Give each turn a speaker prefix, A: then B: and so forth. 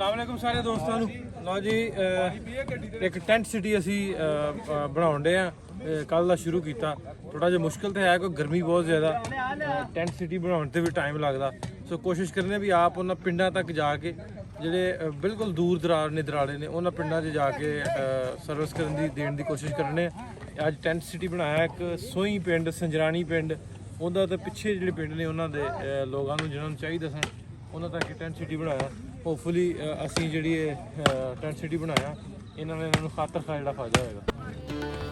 A: अस्सलाम सारे दोस्तों लो जी एक टेंट सिटी असी बनाउण डे कल का शुरू किया थोड़ा जिहा मुश्किल तो है कोई गर्मी बहुत ज़्यादा टेंट सिटी बनाउण ते भी टाइम लगता सो कोशिश करने भी आप उन्होंने पिंडा तक जाके ਜਿਹੜੇ ਬਿਲਕੁਲ ਦੂਰ ਦਰਾਜ ਨੇ ਦਰਾੜੇ ਨੇ ਉਹਨਾਂ ਪਿੰਡਾਂ 'ਚ ਜਾ ਕੇ ਸਰਵਿਸ ਕਰਨ ਦੀ ਦੇਣ ਦੀ ਕੋਸ਼ਿਸ਼ ਕਰਨੇ ਅੱਜ ਟੈਂਟ ਸਿਟੀ ਬਣਾਇਆ ਇੱਕ ਸੋਈ ਪਿੰਡ ਸੰਜਰਾਣੀ ਪਿੰਡ ਉਹਦਾ ਤੇ ਪਿੱਛੇ ਜਿਹੜੇ ਪਿੰਡ ਨੇ ਉਹਨਾਂ ਦੇ ਲੋਕਾਂ ਨੂੰ ਜਿਹਨਾਂ ਨੂੰ ਚਾਹੀਦਾ ਸਨ ਉਹਨਾਂ ਤੱਕ ਟੈਂਟ ਸਿਟੀ ਬਣਾਇਆ ਹੋਪਫੁਲੀ ਅਸੀਂ ਜਿਹੜੀ ਟੈਂਟ ਸਿਟੀ ਬਣਾਇਆ ਇਹਨਾਂ ਨੇ ਇਹਨਾਂ ਨੂੰ ਖਾਤਰ ਖਾ ਜਿਹੜਾ ਫਾਇਦਾ ਹੋਏਗਾ।